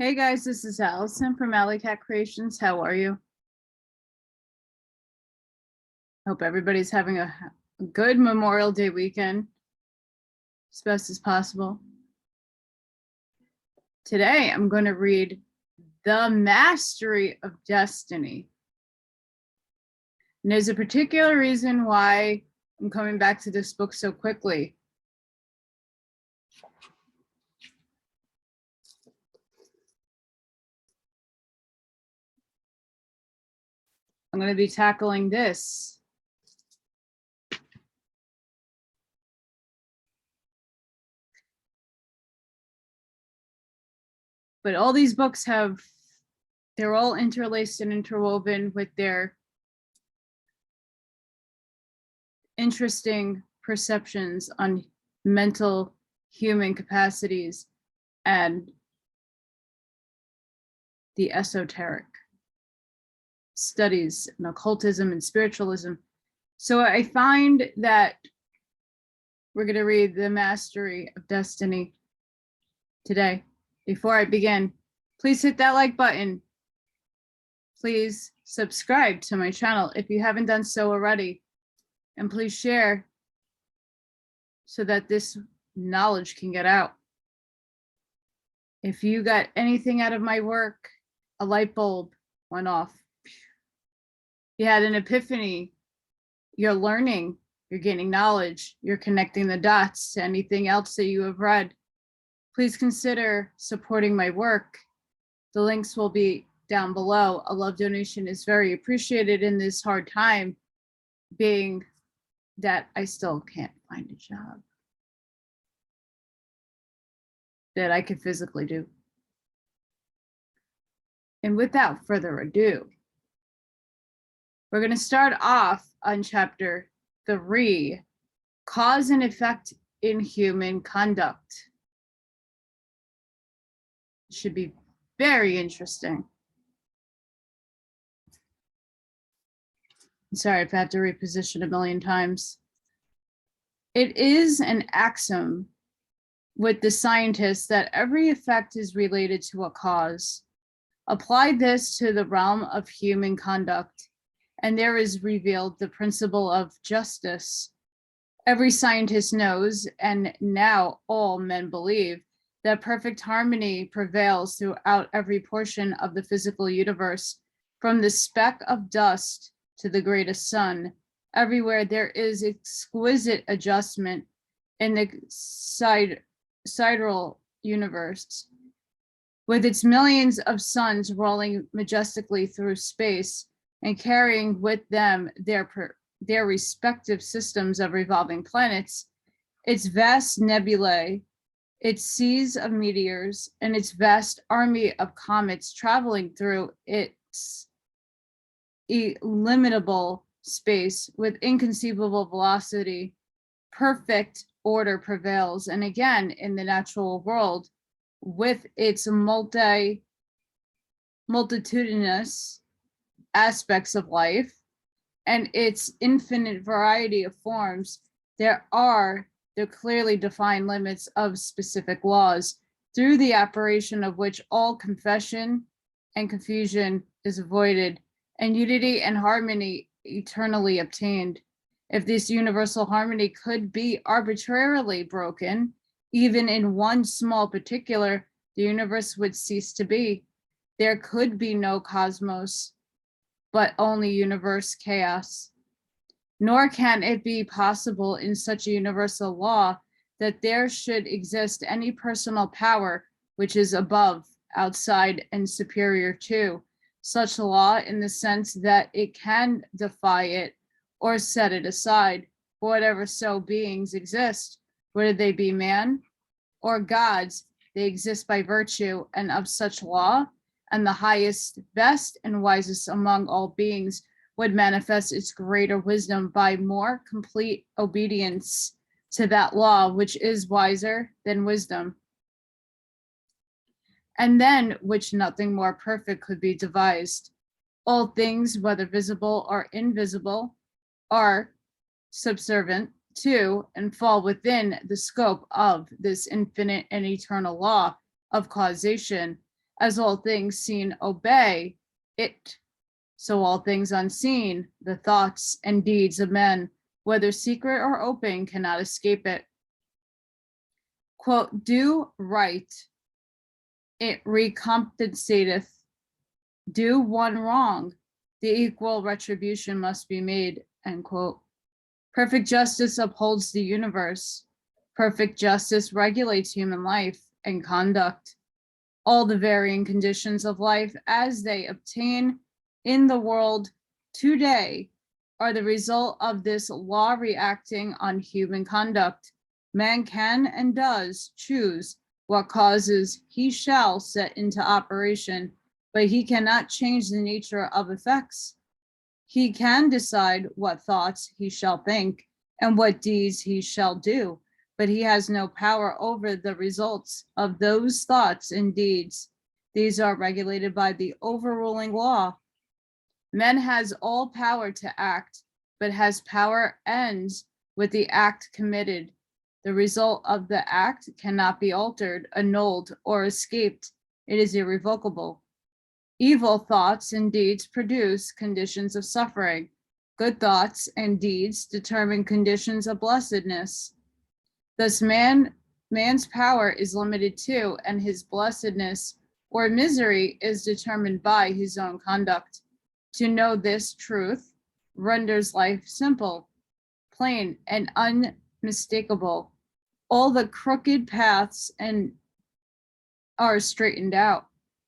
Hey guys, this is Allison from Allykatkreations. How are you? Hope everybody's having a good Memorial Day weekend as best as possible. Today, I'm going to read The Mastery of Destiny. And there's a particular reason why I'm coming back to this book so quickly. I'm going to be tackling this. But all these books they're all interlaced and interwoven with their interesting perceptions on mental human capacities and the esoteric studies and occultism and spiritualism. So I find that we're going to read The Mastery of Destiny today. Before I begin, please hit that like button. Please subscribe to my channel if you haven't done so already. And please share so that this knowledge can get out. If you got anything out of my work, a light bulb went off. You had an epiphany, you're learning, you're gaining knowledge, you're connecting the dots to anything else that you have read, please consider supporting my work. The links will be down below. A love donation is very appreciated in this hard time, being that I still can't find a job that I could physically do. And without further ado, we're going to start off on chapter 3, Cause and Effect in Human Conduct. It should be very interesting. Sorry if I have to reposition a million times. It is an axiom with the scientists that every effect is related to a cause. Apply this to the realm of human conduct, and there is revealed the principle of justice. Every scientist knows, and now all men believe, that perfect harmony prevails throughout every portion of the physical universe, from the speck of dust to the greatest sun. Everywhere there is exquisite adjustment in the sidereal universe, with its millions of suns rolling majestically through space and carrying with them their respective systems of revolving planets, its vast nebulae, its seas of meteors, and its vast army of comets traveling through its illimitable space with inconceivable velocity. Perfect order prevails, and again in the natural world, with its multitudinous aspects of life and its infinite variety of forms, there are the clearly defined limits of specific laws, through the operation of which all confusion and confusion is avoided, and unity and harmony eternally obtained. If this universal harmony could be arbitrarily broken, even in one small particular, the universe would cease to be. There could be no cosmos, but only universe chaos. Nor can it be possible in such a universal law that there should exist any personal power which is above, outside, and superior to such a law, in the sense that it can defy it or set it aside. For whatever so beings exist, whether they be man or gods, they exist by virtue and of such law, and the highest, best, and wisest among all beings would manifest its greater wisdom by more complete obedience to that law which is wiser than wisdom, and then which nothing more perfect could be devised. All things, whether visible or invisible, are subservient to and fall within the scope of this infinite and eternal law of causation, As all things seen obey it, so all things unseen, the thoughts and deeds of men, whether secret or open, cannot escape it. Quote, do right, it recompensateth. Do one wrong, the equal retribution must be made, end quote. Perfect justice upholds the universe. Perfect justice regulates human life and conduct. All the varying conditions of life as they obtain in the world today are the result of this law reacting on human conduct. Man can and does choose what causes he shall set into operation, but he cannot change the nature of effects. He can decide what thoughts he shall think and what deeds he shall do, but he has no power over the results of those thoughts and deeds. These are regulated by the overruling law. Man has all power to act, but has power ends with the act committed. The result of the act cannot be altered, annulled, or escaped. It is irrevocable. Evil thoughts and deeds produce conditions of suffering. Good thoughts and deeds determine conditions of blessedness. Thus, man's power is limited to, and his blessedness or misery is determined by his own conduct. To know this truth renders life simple, plain, and unmistakable. All the crooked paths are straightened out.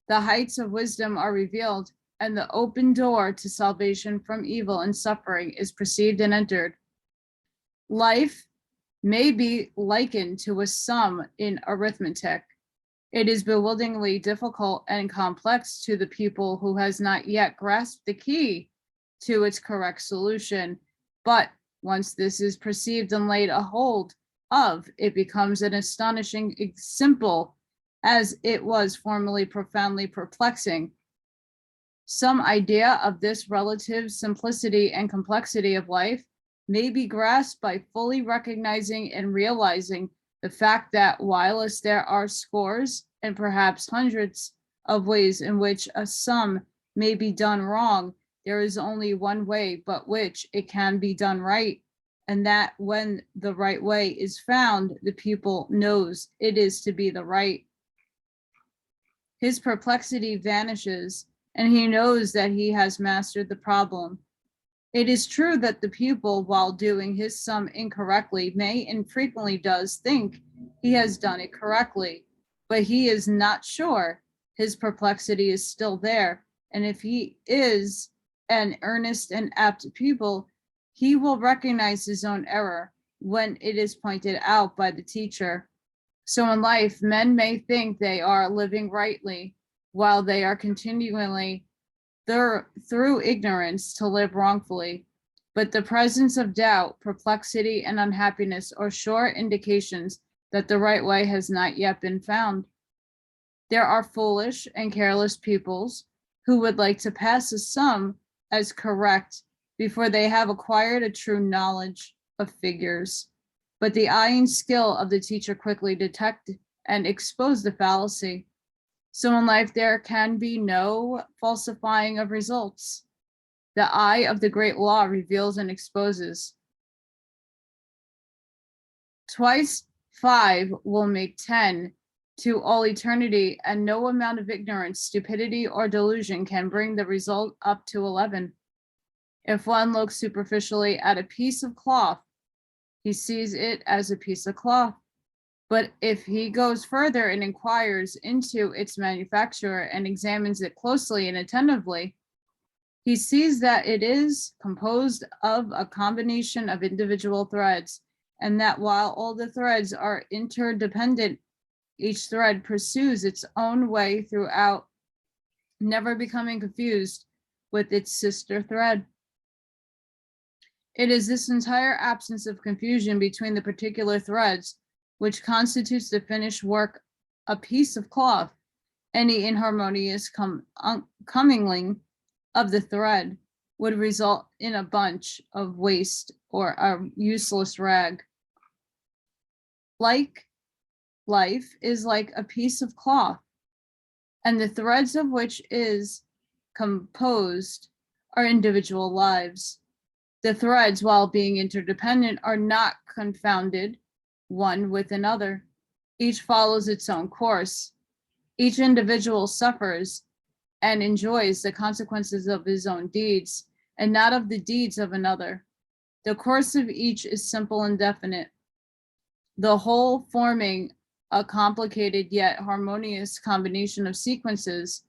The heights of wisdom are revealed, and the open door to salvation from evil and suffering is perceived and entered. Life may be likened to a sum in arithmetic. It is bewilderingly difficult and complex to the pupil who has not yet grasped the key to its correct solution. But once this is perceived and laid a hold of, it becomes an astonishing simple as it was formerly profoundly perplexing. Some idea of this relative simplicity and complexity of life may be grasped by fully recognizing and realizing the fact that whilst there are scores and perhaps hundreds of ways in which a sum may be done wrong, there is only one way but which it can be done right, and that when the right way is found, the pupil knows it is to be the right. His perplexity vanishes, and he knows that he has mastered the problem. It is true that the pupil, while doing his sum incorrectly, may and frequently does think he has done it correctly, but he is not sure. His perplexity is still there, and if he is an earnest and apt pupil, he will recognize his own error when it is pointed out by the teacher. So in life, men may think they are living rightly while they are continually through ignorance to live wrongfully. But the presence of doubt, perplexity, and unhappiness are sure indications that the right way has not yet been found. There are foolish and careless pupils who would like to pass a sum as correct before they have acquired a true knowledge of figures. But the eye and skill of the teacher quickly detect and expose the fallacy. So in life, there can be no falsifying of results. The eye of the great law reveals and exposes. Twice 5 will make 10 to all eternity, and no amount of ignorance, stupidity, or delusion can bring the result up to 11. If one looks superficially at a piece of cloth, he sees it as a piece of cloth. But if he goes further and inquires into its manufacture and examines it closely and attentively, he sees that it is composed of a combination of individual threads, and that while all the threads are interdependent, each thread pursues its own way throughout, never becoming confused with its sister thread. It is this entire absence of confusion between the particular threads which constitutes the finished work, a piece of cloth. Any inharmonious commingling of the thread would result in a bunch of waste or a useless rag. Like life is like a piece of cloth. and the threads of which is composed our individual lives. The threads, while being interdependent, are not confounded one with another. Each follows its own course. Each individual suffers and enjoys the consequences of his own deeds and not of the deeds of another. The course of each is simple and definite, the whole forming a complicated yet harmonious combination of sequences.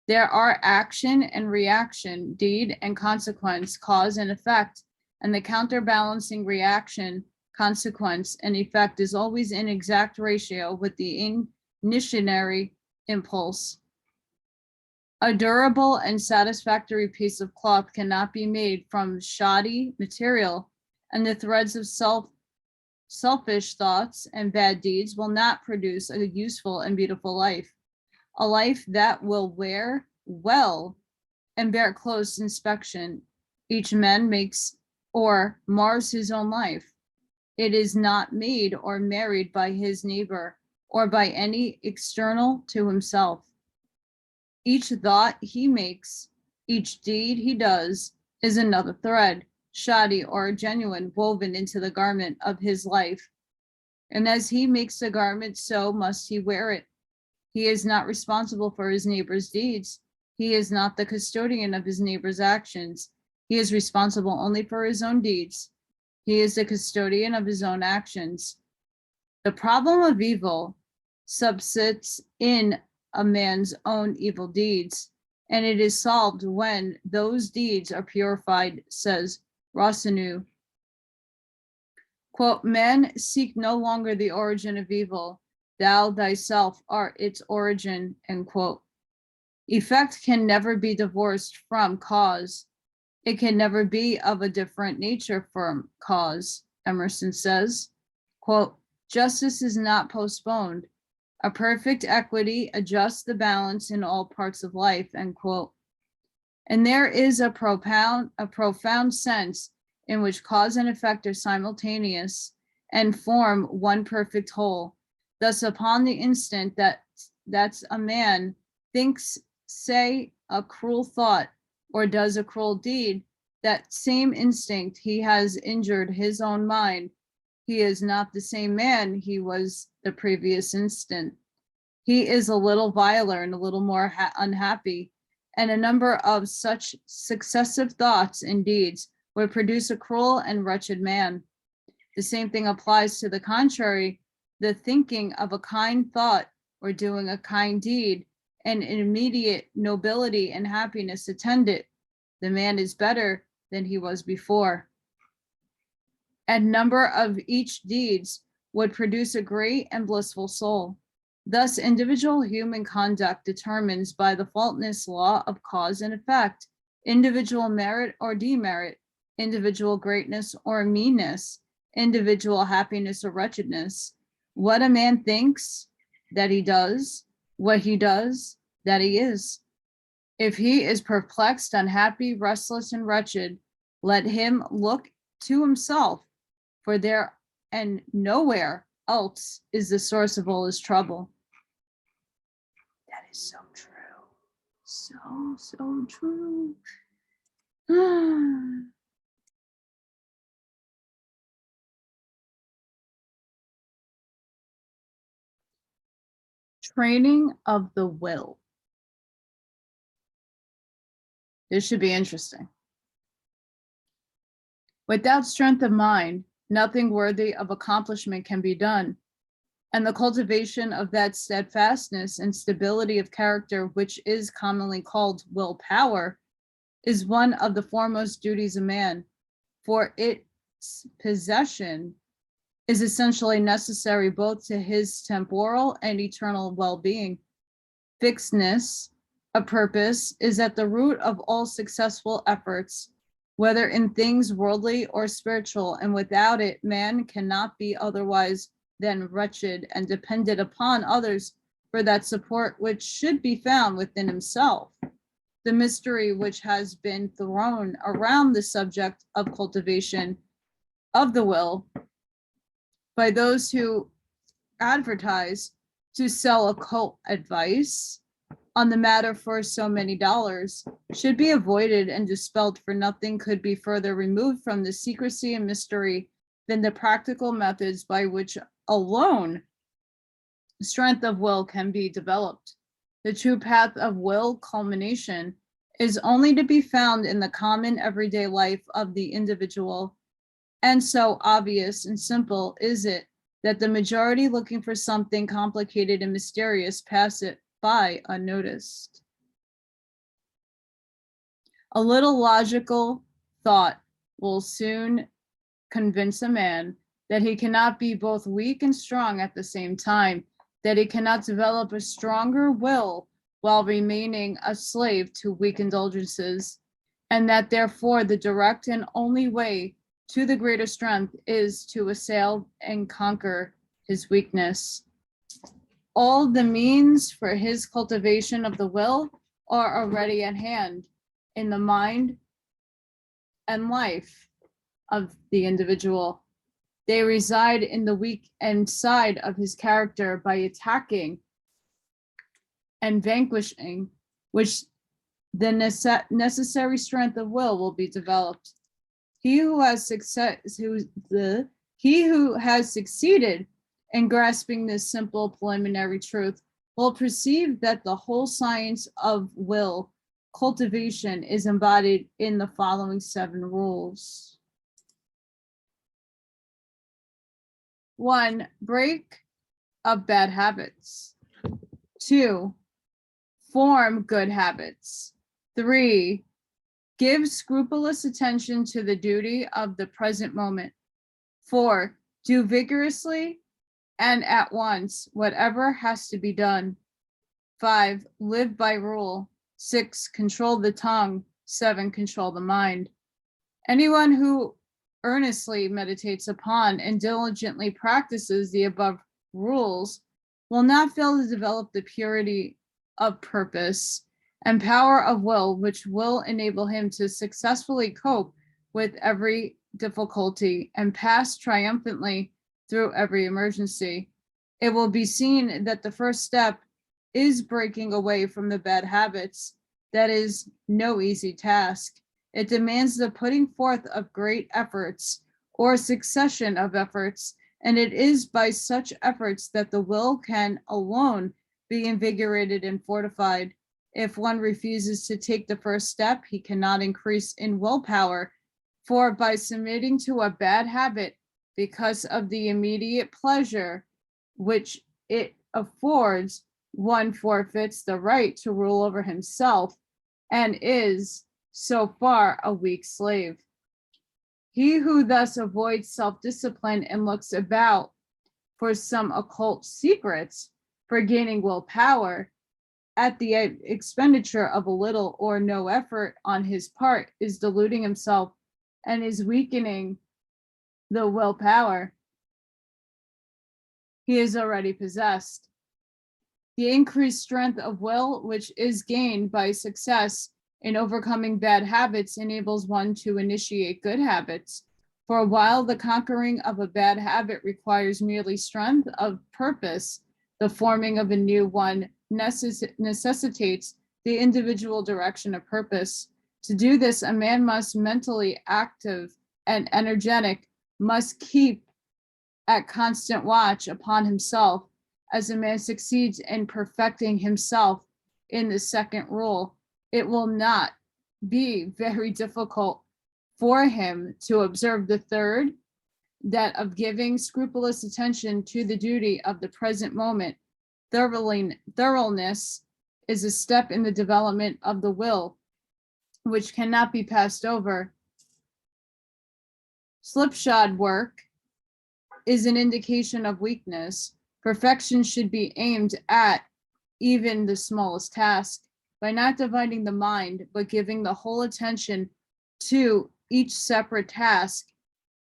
There are action and reaction, deed and consequence, cause and effect, and the counterbalancing reaction, consequence, and effect is always in exact ratio with the initiatory impulse. A durable and satisfactory piece of cloth cannot be made from shoddy material, and the threads of selfish thoughts and bad deeds will not produce a useful and beautiful life, a life that will wear well and bear close inspection. Each man makes or mars his own life. It is not made or married by his neighbor or by any external to himself. Each thought he makes, each deed he does is another thread, shoddy or genuine, woven into the garment of his life. And as he makes the garment, so must he wear it. He is not responsible for his neighbor's deeds. He is not the custodian of his neighbor's actions. He is responsible only for his own deeds. He is the custodian of his own actions. The problem of evil subsists in a man's own evil deeds, and it is solved when those deeds are purified, says Rossanu. Quote, men seek no longer the origin of evil. Thou thyself art its origin, end quote. Effect can never be divorced from cause. It can never be of a different nature from cause, Emerson says. Quote, justice is not postponed. A perfect equity adjusts the balance in all parts of life, end quote. And there is a profound sense in which cause and effect are simultaneous and form one perfect whole. Thus, upon the instant that's a man thinks, say, a cruel thought or does a cruel deed, that same instinct he has injured his own mind. He is not the same man he was the previous instant. He is a little viler and a little more unhappy, and a number of such successive thoughts and deeds would produce a cruel and wretched man. The same thing applies to the contrary. The thinking of a kind thought or doing a kind deed and an immediate nobility and happiness attend it. The man is better than he was before. And number of each deeds would produce a great and blissful soul. Thus, individual human conduct determines by the faultless law of cause and effect, individual merit or demerit, individual greatness or meanness, individual happiness or wretchedness. What a man thinks that he does, what he does that he is. If he is perplexed, unhappy, restless, and wretched, let him look to himself, for there and nowhere else is the source of all his trouble. That is so true. So true. Training of the will. This should be interesting. Without strength of mind, nothing worthy of accomplishment can be done. And the cultivation of that steadfastness and stability of character, which is commonly called willpower, is one of the foremost duties of man, for its possession is essentially necessary both to his temporal and eternal well-being. Fixedness of purpose is at the root of all successful efforts, whether in things worldly or spiritual, and without it, man cannot be otherwise than wretched and dependent upon others for that support which should be found within himself. The mystery which has been thrown around the subject of cultivation of the will by those who advertise to sell occult advice on the matter for so many dollars should be avoided and dispelled, for nothing could be further removed from the secrecy and mystery than the practical methods by which alone strength of will can be developed. The true path of will culmination is only to be found in the common everyday life of the individual. And so obvious and simple is it that the majority, looking for something complicated and mysterious, pass it by unnoticed. A little logical thought will soon convince a man that he cannot be both weak and strong at the same time, that he cannot develop a stronger will while remaining a slave to weak indulgences, and that therefore the direct and only way to the greater strength is to assail and conquer his weakness. All the means for his cultivation of the will are already at hand in the mind and life of the individual. They reside in the weak end side of his character by attacking and vanquishing which the necessary strength of will be developed. He who has succeeded in grasping this simple preliminary truth will perceive that the whole science of will cultivation is embodied in the following 7 rules. 1, break up bad habits. 2, form good habits. 3, give scrupulous attention to the duty of the present moment. 4, do vigorously and at once whatever has to be done. 5, live by rule. 6, control the tongue. 7, control the mind. Anyone who earnestly meditates upon and diligently practices the above rules will not fail to develop the purity of purpose and power of will, which will enable him to successfully cope with every difficulty and pass triumphantly through every emergency. It will be seen that the first step is breaking away from the bad habits. That is no easy task. It demands the putting forth of great efforts or succession of efforts, and it is by such efforts that the will can alone be invigorated and fortified. If one refuses to take the first step, he cannot increase in willpower, for by submitting to a bad habit because of the immediate pleasure which it affords, one forfeits the right to rule over himself and is so far a weak slave. He who thus avoids self-discipline and looks about for some occult secrets for gaining willpower at the expenditure of a little or no effort on his part is deluding himself and is weakening the willpower he is already possessed. The increased strength of will, which is gained by success in overcoming bad habits, enables one to initiate good habits. For a while, the conquering of a bad habit requires merely strength of purpose. The forming of a new one necessitates the individual direction of purpose. To do this, a man must mentally active and energetic, must keep at constant watch upon himself. As a man succeeds in perfecting himself in the second rule, it will not be very difficult for him to observe the third, that of giving scrupulous attention to the duty of the present moment. Thoroughness is a step in the development of the will, which cannot be passed over. Slipshod work is an indication of weakness. Perfection should be aimed at even the smallest task by not dividing the mind, but giving the whole attention to each separate task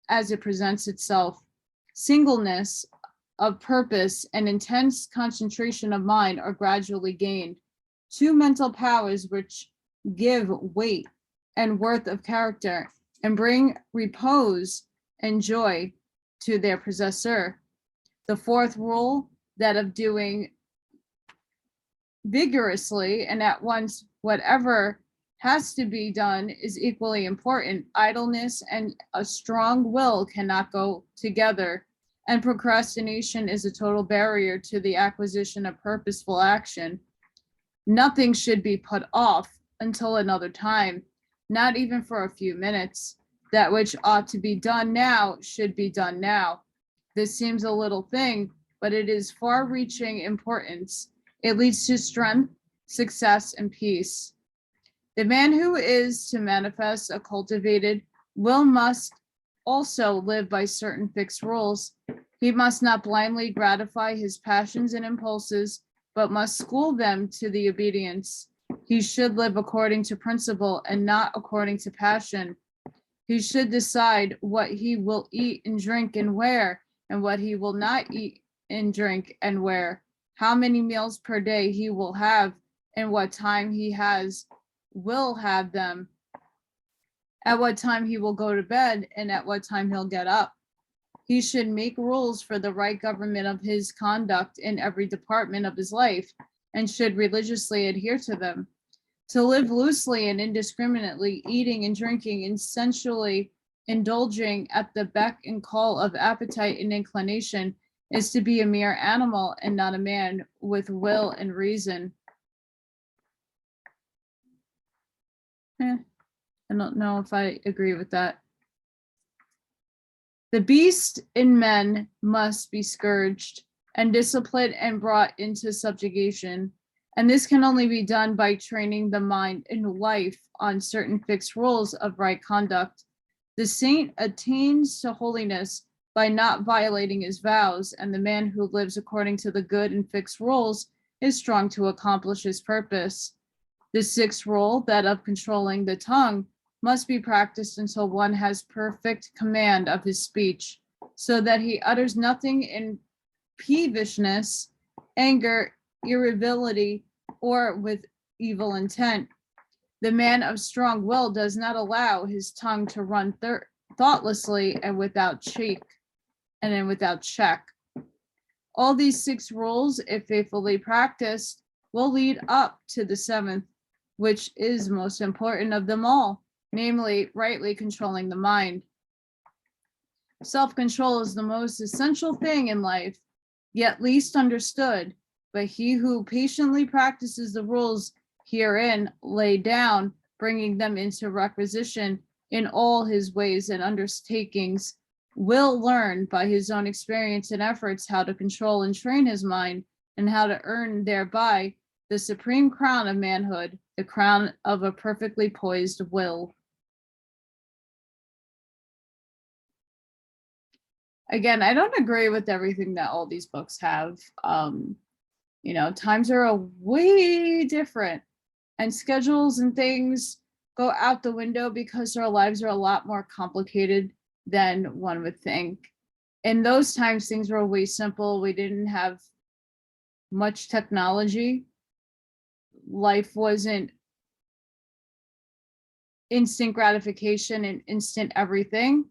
as it presents itself. Singleness of purpose and intense concentration of mind are gradually gained. 2 mental powers which give weight and worth of character and bring repose and joy to their possessor. The 4th rule, that of doing vigorously, and at once whatever has to be done is equally important. Idleness and a strong will cannot go together, and procrastination is a total barrier to the acquisition of purposeful action. Nothing should be put off until another time, not even for a few minutes. That which ought to be done now should be done now. This seems a little thing, but it is far-reaching importance. It leads to strength, success, and peace. The man who is to manifest a cultivated will must also live by certain fixed rules. He must not blindly gratify his passions and impulses, but must school them to the obedience. He should live according to principle and not according to passion. He should decide what he will eat and drink and where, and what he will not eat and drink and where, how many meals per day he will have, and what time he will have them, at what time he will go to bed, and at what time he'll get up. He should make rules for the right government of his conduct in every department of his life, and should religiously adhere to them. To live loosely and indiscriminately, eating and drinking, and sensually indulging at the beck and call of appetite and inclination, is to be a mere animal and not a man with will and reason. I don't know if I agree with that. The beast in men must be scourged and disciplined and brought into subjugation. And this can only be done by training the mind and life on certain fixed rules of right conduct. The saint attains to holiness by not violating his vows, and the man who lives according to the good and fixed rules is strong to accomplish his purpose. The sixth rule, that of controlling the tongue, must be practiced until one has perfect command of his speech, so that he utters nothing in peevishness, anger, irritability, or with evil intent. The man of strong will does not allow his tongue to run thoughtlessly and without check. All these six rules, if faithfully practiced, will lead up to the seventh, which is most important of them all, namely, rightly controlling the mind. Self-control is the most essential thing in life, yet least understood, but he who patiently practices the rules herein laid down, bringing them into requisition in all his ways and undertakings, will learn by his own experience and efforts how to control and train his mind, and how to earn thereby the supreme crown of manhood, the crown of a perfectly poised will. Again, I don't agree with everything that all these books have. Times are way different, and schedules and things go out the window because our lives are a lot more complicated than one would think. In those times, things were way simple. We didn't have much technology. Life wasn't instant gratification and instant everything.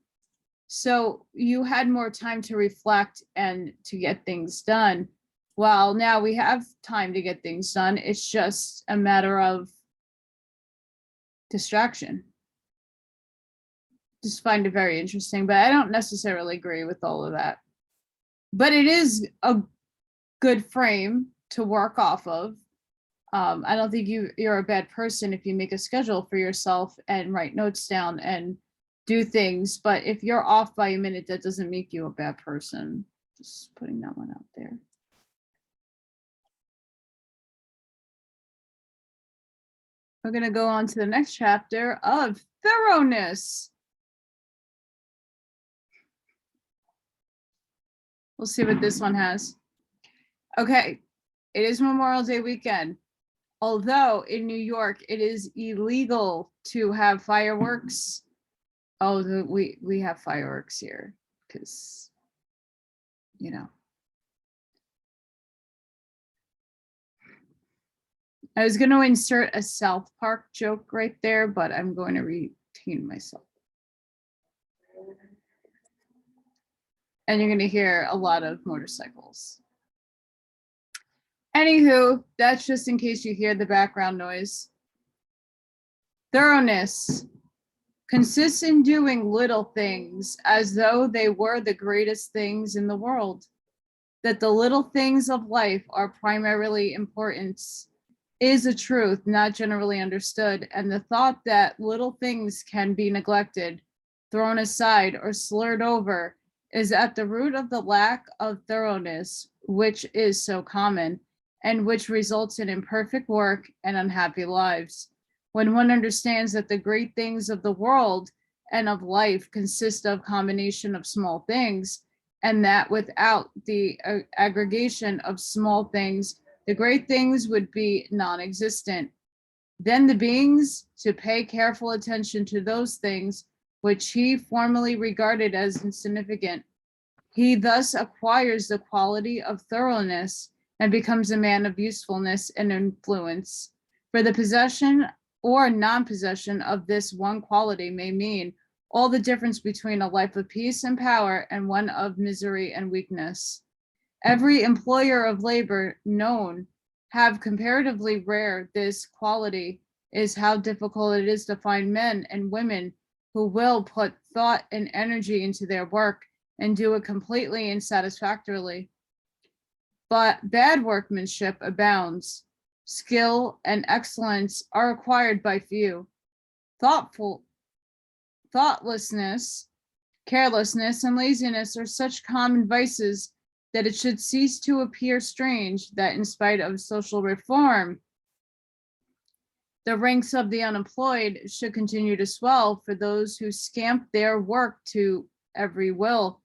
So you had more time to reflect and to get things done. Well, now we have time to get things done. It's just a matter of distraction. Just find it very interesting, but I don't necessarily agree with all of that. But it is a good frame to work off of. I don't think you're a bad person if you make a schedule for yourself and write notes down and do things. But if you're off by a minute, that doesn't make you a bad person. Just putting that one out there. We're going to go on to the next chapter of Thoroughness. We'll see what this one has. Okay, it is Memorial Day weekend. Although in New York, it is illegal to have fireworks. Oh, we have fireworks here because, I was going to insert a South Park joke right there, but I'm going to retain myself. And you're going to hear a lot of motorcycles. Anywho, that's just in case you hear the background noise. Thoroughness consists in doing little things as though they were the greatest things in the world. That the little things of life are primarily important is a truth not generally understood, and the thought that little things can be neglected, thrown aside, or slurred over is at the root of the lack of thoroughness, which is so common, and which results in imperfect work and unhappy lives. When one understands that the great things of the world and of life consist of combination of small things, and that without the aggregation of small things, the great things would be non-existent. Then the beings to pay careful attention to those things which he formerly regarded as insignificant. He thus acquires the quality of thoroughness and becomes a man of usefulness and influence. For the possession or non-possession of this one quality may mean all the difference between a life of peace and power and one of misery and weakness. Every employer of labor known have comparatively rare this quality is how difficult it is to find men and women who will put thought and energy into their work and do it completely and satisfactorily. But bad workmanship abounds. Skill and excellence are acquired by few. Thoughtlessness, carelessness, and laziness are such common vices that it should cease to appear strange that in spite of social reform, the ranks of the unemployed should continue to swell for those who scamp their work to every will.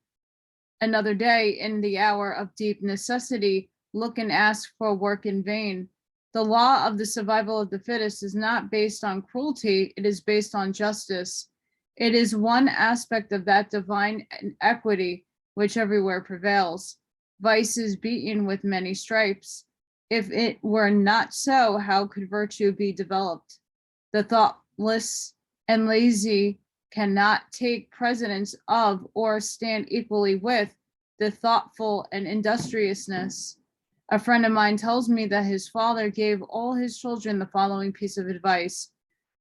Another day, in the hour of deep necessity, look and ask for work in vain. The law of the survival of the fittest is not based on cruelty, it is based on justice. It is one aspect of that divine equity which everywhere prevails. Vice is beaten with many stripes. If it were not so, how could virtue be developed? The thoughtless and lazy cannot take precedence of or stand equally with the thoughtful and industriousness. A friend of mine tells me that his father gave all his children the following piece of advice,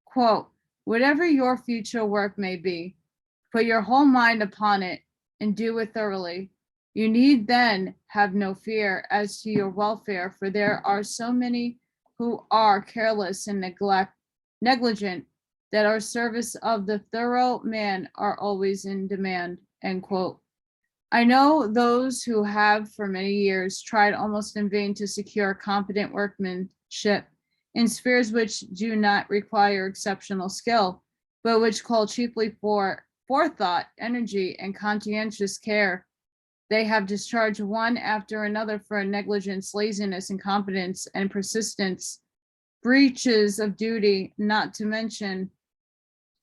quote, "Whatever your future work may be, put your whole mind upon it and do it thoroughly. You need then have no fear as to your welfare, for there are so many who are careless and negligent that our service of the thorough man are always in demand," end quote. I know those who have for many years tried almost in vain to secure competent workmanship in spheres which do not require exceptional skill, but which call chiefly for forethought, energy, and conscientious care. They have discharged one after another for negligence, laziness, incompetence, and persistence, breaches of duty, not to mention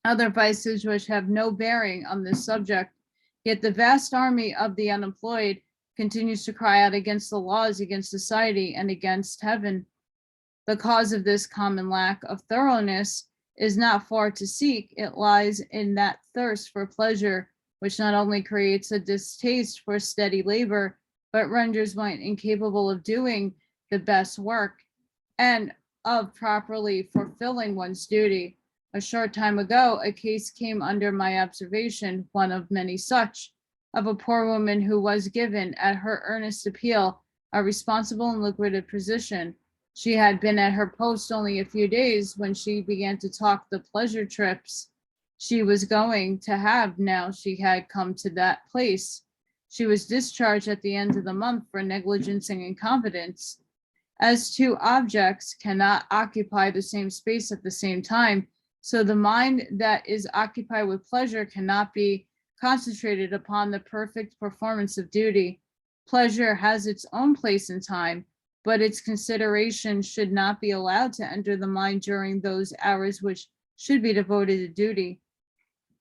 other vices which have no bearing on this subject. Yet the vast army of the unemployed continues to cry out against the laws, against society, and against heaven. The cause of this common lack of thoroughness is not far to seek. It lies in that thirst for pleasure, which not only creates a distaste for steady labor, but renders one incapable of doing the best work and of properly fulfilling one's duty. A short time ago, a case came under my observation, one of many such, of a poor woman who was given, at her earnest appeal, a responsible and lucrative position. She had been at her post only a few days when she began to talk the pleasure trips she was going to have now she had come to that place. She was discharged at the end of the month for negligence and incompetence. As two objects cannot occupy the same space at the same time, so the mind that is occupied with pleasure cannot be concentrated upon the perfect performance of duty. Pleasure has its own place in time, but its consideration should not be allowed to enter the mind during those hours which should be devoted to duty.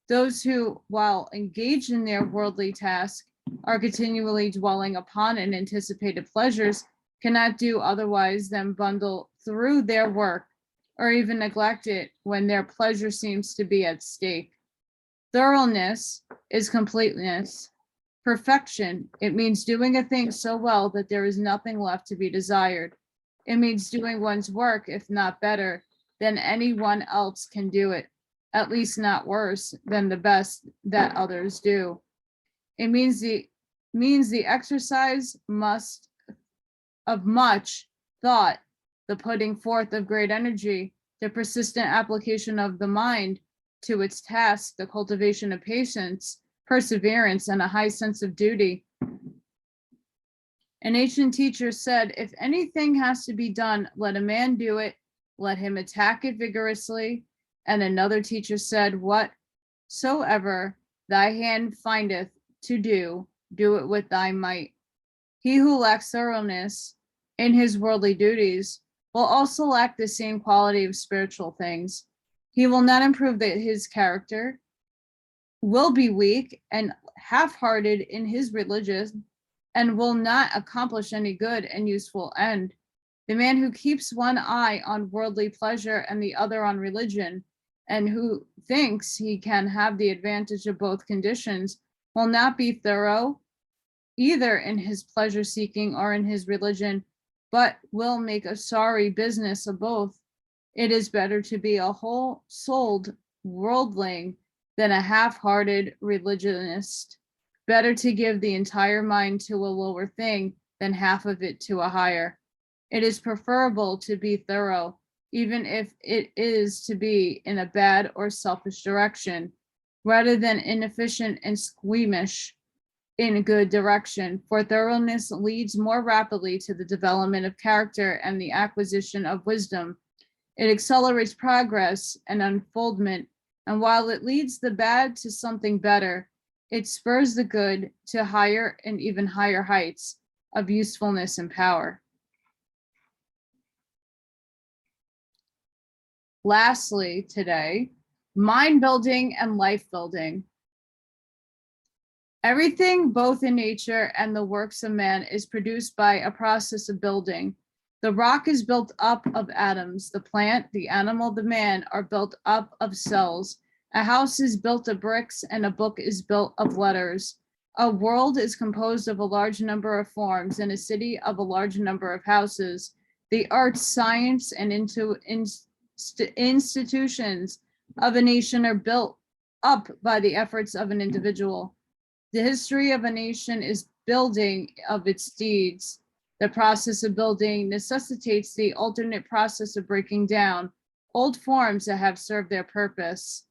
Those who, while engaged in their worldly task, are continually dwelling upon and anticipated pleasures, cannot do otherwise than bundle through their work or even neglect it when their pleasure seems to be at stake. Thoroughness is completeness. Perfection, it means doing a thing so well that there is nothing left to be desired. It means doing one's work, if not better, than anyone else can do it, at least not worse than the best that others do. It means the exercise of much thought, the putting forth of great energy, the persistent application of the mind to its task, the cultivation of patience, perseverance, and a high sense of duty. An ancient teacher said, if anything has to be done, let a man do it, let him attack it vigorously. And another teacher said, whatsoever thy hand findeth to do, do it with thy might. He who lacks thoroughness in his worldly duties will also lack the same quality of spiritual things. He will not improve his character, will be weak and half-hearted in his religion, and will not accomplish any good and useful end. The man who keeps one eye on worldly pleasure and the other on religion, and who thinks he can have the advantage of both conditions, will not be thorough either in his pleasure seeking or in his religion, but will make a sorry business of both. It is better to be a whole-souled worldling than a half-hearted religionist. Better to give the entire mind to a lower thing than half of it to a higher. It is preferable to be thorough, even if it is to be in a bad or selfish direction, rather than inefficient and squeamish in a good direction, for thoroughness leads more rapidly to the development of character and the acquisition of wisdom. It accelerates progress and unfoldment, and while it leads the bad to something better, it spurs the good to higher and even higher heights of usefulness and power. Lastly, today, mind building and life building. Everything, both in nature and the works of man, is produced by a process of building. The rock is built up of atoms. The plant, the animal, the man are built up of cells. A house is built of bricks and a book is built of letters. A world is composed of a large number of forms and a city of a large number of houses. The arts, science, and institutions of a nation are built up by the efforts of an individual. The history of a nation is building of its deeds. The process of building necessitates the alternate process of breaking down old forms that have served their purpose,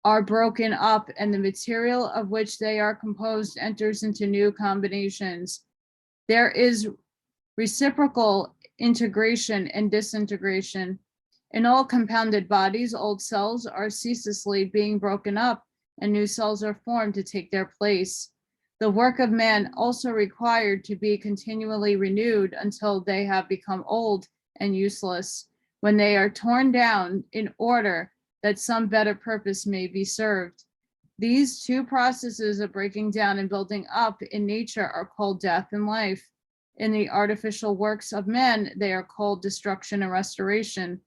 are broken up, and the material of which they are composed enters into new combinations. There is reciprocal integration and disintegration. In all compounded bodies, old cells are ceaselessly being broken up and new cells are formed to take their place. The work of man also required to be continually renewed until they have become old and useless, when they are torn down in order that some better purpose may be served. These two processes of breaking down and building up in nature are called death and life. In the artificial works of men, they are called destruction and restoration.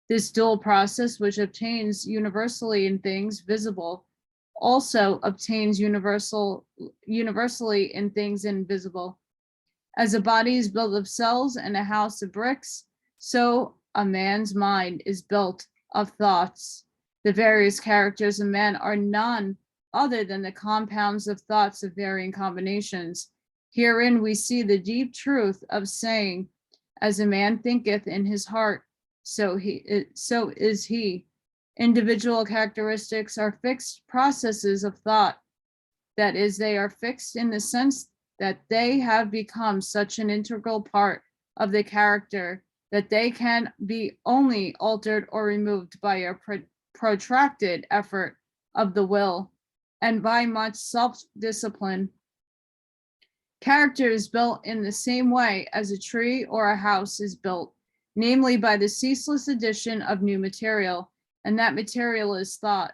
This dual process, which obtains universally in things visible, also obtains universally in things invisible. As a body is built of cells and a house of bricks, so a man's mind is built of thoughts. The various characters of man are none other than the compounds of thoughts of varying combinations. Herein we see the deep truth of saying, as a man thinketh in his heart, so is he. Individual characteristics are fixed processes of thought. That is, they are fixed in the sense that they have become such an integral part of the character that they can be only altered or removed by a protracted effort of the will and by much self-discipline. Character is built in the same way as a tree or a house is built, namely by the ceaseless addition of new material, and that material is thought.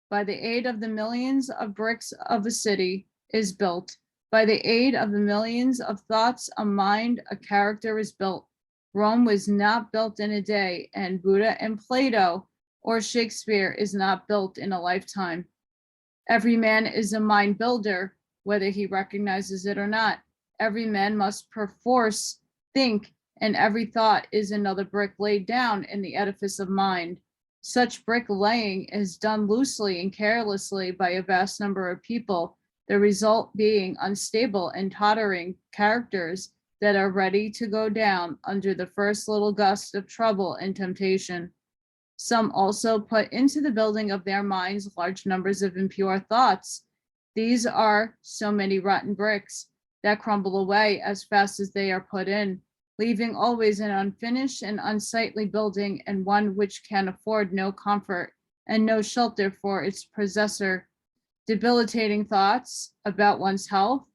By the aid of the millions of bricks of a city is built. By the aid of the millions of thoughts, a mind, a character is built. Rome was not built in a day, and Buddha and Plato or Shakespeare is not built in a lifetime. Every man is a mind builder, whether he recognizes it or not. every man must perforce think, and every thought is another brick laid down in the edifice of mind. Such bricklaying is done loosely and carelessly by a vast number of people, the result being unstable and tottering characters that are ready to go down under the first little gust of trouble and temptation. Some also put into the building of their minds large numbers of impure thoughts. These are so many rotten bricks that crumble away as fast as they are put in, leaving always an unfinished and unsightly building, and one which can afford no comfort and no shelter for its possessor. Debilitating thoughts about one's health,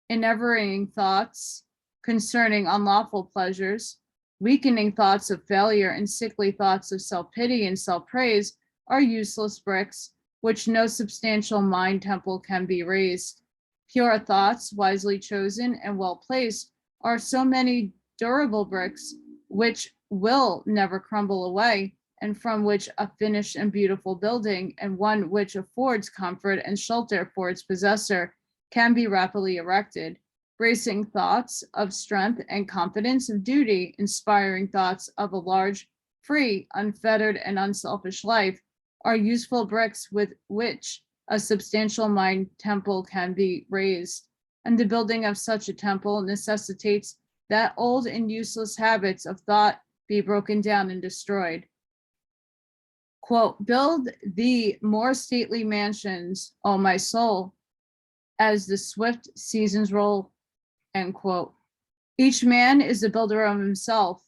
enervating thoughts concerning unlawful pleasures, weakening thoughts of failure, and sickly thoughts of self-pity and self-praise are useless bricks, which no substantial mind temple can be raised. Pure thoughts, wisely chosen and well placed, are so many durable bricks which will never crumble away, and from which a finished and beautiful building, and one which affords comfort and shelter for its possessor, can be rapidly erected. Bracing thoughts of strength and confidence of duty, inspiring thoughts of a large, free, unfettered, and unselfish life, are useful bricks with which a substantial mind temple can be raised. And the building of such a temple necessitates that old and useless habits of thought be broken down and destroyed. Quote, build thee more stately mansions, O my soul, as the swift seasons roll, end quote. Each man is the builder of himself.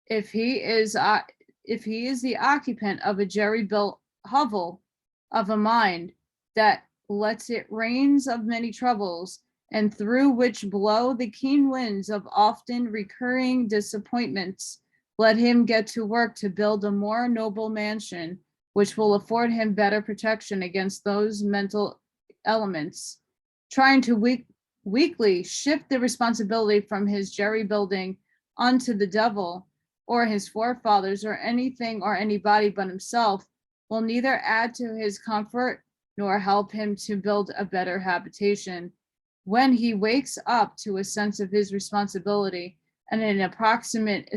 If he is the occupant of a jerry-built hovel of a mind that lets it rains of many troubles, and through which blow the keen winds of often recurring disappointments, let him get to work to build a more noble mansion, which will afford him better protection against those mental elements. Trying to weakly shift the responsibility from his jerry building onto the devil or his forefathers or anything or anybody but himself will neither add to his comfort nor help him to build a better habitation. When he wakes up to a sense of his responsibility and an approximate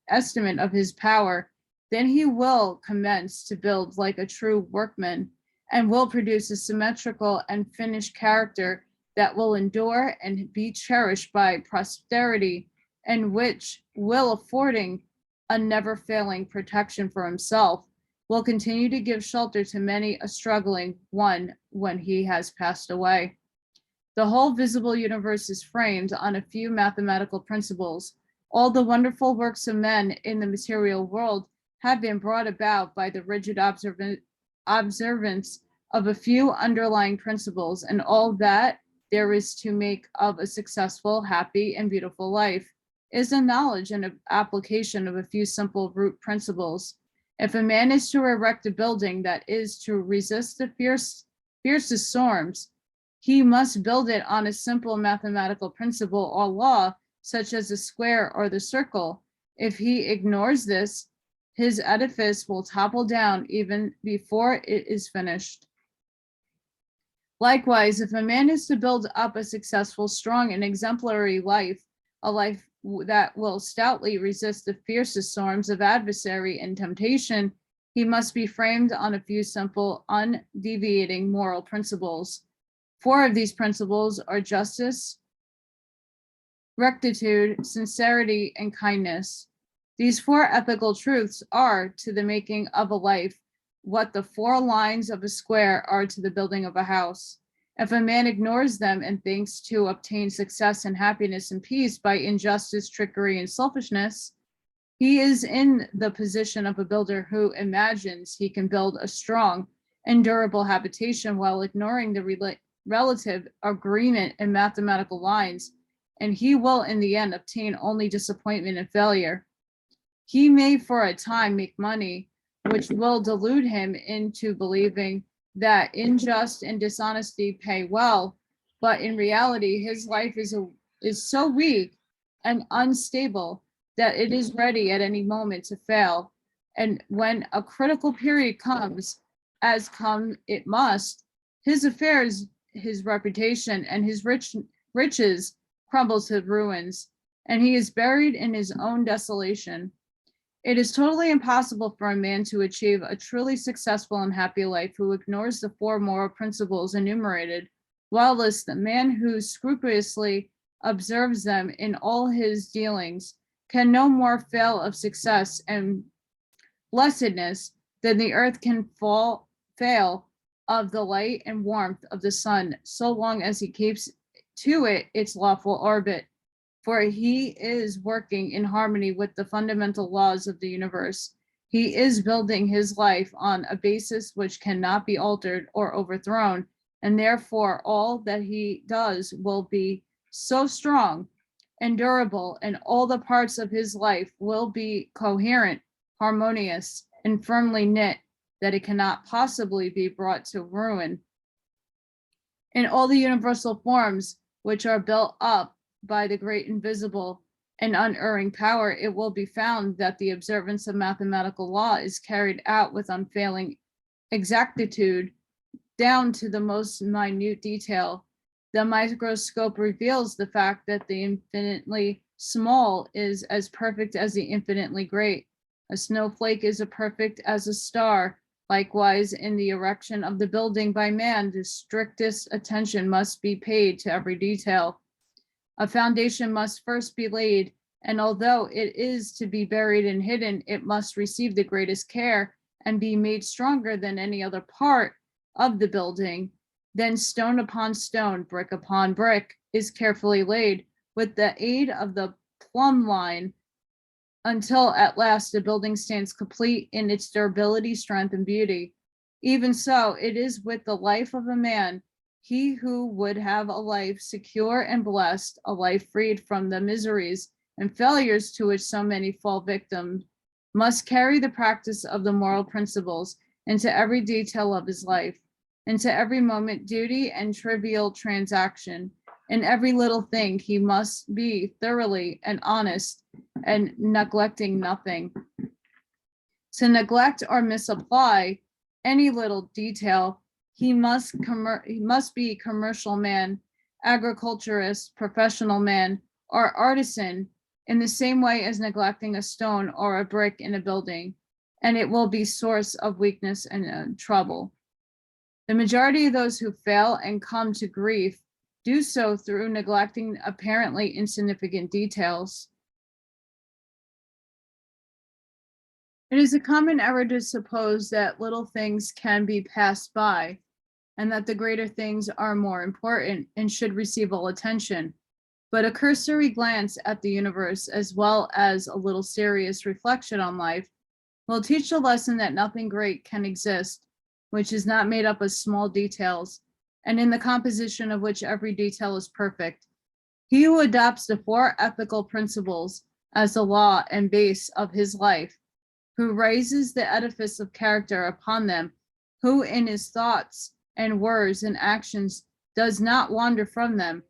estimate of his power, then he will commence to build like a true workman and will produce a symmetrical and finished character that will endure and be cherished by posterity, and which, will affording a never failing protection for himself, will continue to give shelter to many a struggling one when he has passed away. The whole visible universe is framed on a few mathematical principles. All the wonderful works of men in the material world have been brought about by the rigid observance of a few underlying principles, and all that there is to make of a successful, happy, and beautiful life is the knowledge and application of a few simple root principles. If a man is to erect a building that is to resist the fiercest storms, he must build it on a simple mathematical principle or law, such as the square or the circle. If he ignores this, his edifice will topple down even before it is finished. Likewise, if a man is to build up a successful, strong, and exemplary life, a life that will stoutly resist the fiercest storms of adversary and temptation, he must be framed on a few simple, undeviating moral principles. 4 of these principles are justice, rectitude, sincerity, and kindness. These 4 ethical truths are to the making of a life what the 4 lines of a square are to the building of a house. If a man ignores them and thinks to obtain success and happiness and peace by injustice, trickery, and selfishness, he is in the position of a builder who imagines he can build a strong and durable habitation while ignoring the relative agreement in mathematical lines, and he will in the end obtain only disappointment and failure. He may for a time make money, which will delude him into believing that injustice and dishonesty pay well, but in reality, his life is so weak and unstable that it is ready at any moment to fail. And when a critical period comes, as come it must, his affairs, his reputation, and his riches crumbles to ruins, and he is buried in his own desolation. It is totally impossible for a man to achieve a truly successful and happy life who ignores the four moral principles enumerated, whilst the man who scrupulously observes them in all his dealings can no more fail of success and blessedness than the earth can fail of the light and warmth of the sun, so long as he keeps to it its lawful orbit. For he is working in harmony with the fundamental laws of the universe. He is building his life on a basis which cannot be altered or overthrown, and therefore all that he does will be so strong and durable, and all the parts of his life will be coherent, harmonious, and firmly knit, that it cannot possibly be brought to ruin. In all the universal forms which are built up by the great invisible and unerring power, it will be found that the observance of mathematical law is carried out with unfailing exactitude down to the most minute detail. The microscope reveals the fact that the infinitely small is as perfect as the infinitely great. A snowflake is as perfect as a star. Likewise, in the erection of the building by man, the strictest attention must be paid to every detail. A foundation must first be laid, and although it is to be buried and hidden, it must receive the greatest care and be made stronger than any other part of the building. Then stone upon stone, brick upon brick is carefully laid with the aid of the plumb line, until at last the building stands complete in its durability, strength, and beauty. Even so, it is with the life of a man. He who would have a life secure and blessed, a life freed from the miseries and failures to which so many fall victims, must carry the practice of the moral principles into every detail of his life, into every moment, duty, and trivial transaction. In every little thing, he must be thoroughly and honest and neglecting nothing. To neglect or misapply any little detail, he must be commercial man, agriculturist, professional man, or artisan, in the same way as neglecting a stone or a brick in a building, and it will be source of weakness and trouble. The majority of those who fail and come to grief do so through neglecting apparently insignificant details. It is a common error to suppose that little things can be passed by, and that the greater things are more important and should receive all attention. But a cursory glance at the universe, as well as a little serious reflection on life, will teach the lesson that nothing great can exist which is not made up of small details, and in the composition of which every detail is perfect. He who adopts the four ethical principles as the law and base of his life, who raises the edifice of character upon them, who in his thoughts and words and actions does not wander from them,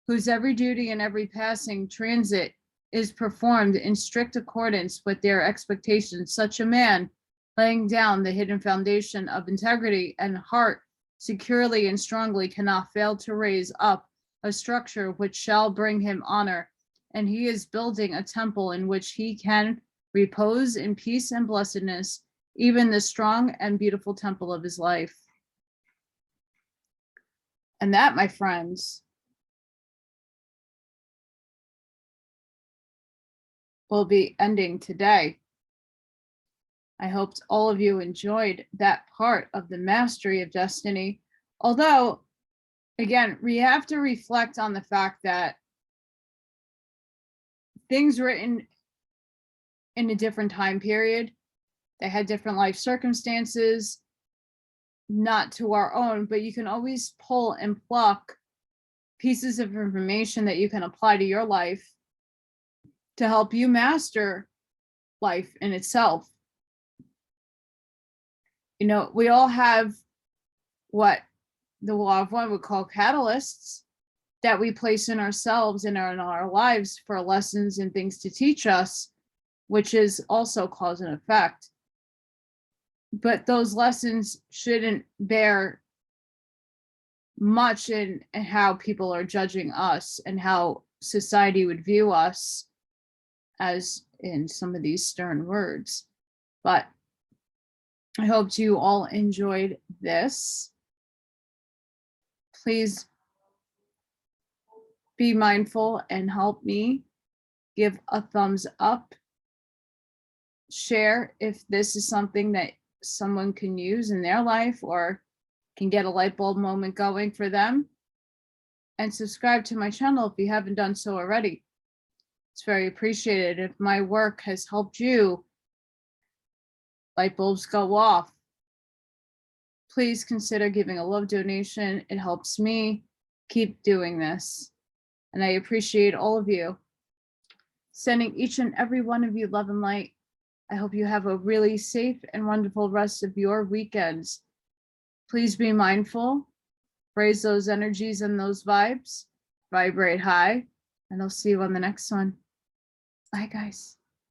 whose every duty and every passing transit is performed in strict accordance with their expectations, such a man, laying down the hidden foundation of integrity and heart securely and strongly, cannot fail to raise up a structure which shall bring him honor, and he is building a temple in which he can repose in peace and blessedness, even the strong and beautiful temple of his life. And that, my friends, will be ending today. I hope all of you enjoyed that part of the mastery of destiny. Although, again, we have to reflect on the fact that things written in a different time period, they had different life circumstances, not to our own, but you can always pull and pluck pieces of information that you can apply to your life to help you master life in itself. You know, we all have what the law of one would call catalysts that we place in ourselves and in our lives for lessons and things to teach us, which is also cause and effect. But those lessons shouldn't bear much in how people are judging us and how society would view us as in some of these stern words. But I hope you all enjoyed this. Please be mindful and help me. Give a thumbs up. Share if this is something that someone can use in their life or can get a light bulb moment going for them. And subscribe to my channel if you haven't done so already. It's very appreciated. If my work has helped you, light bulbs go off, please consider giving a love donation. It helps me keep doing this. And I appreciate all of you. Sending each and every one of you love and light. I hope you have a really safe and wonderful rest of your weekends. Please be mindful. Raise those energies and those vibes. Vibrate high. And I'll see you on the next one. Bye, guys.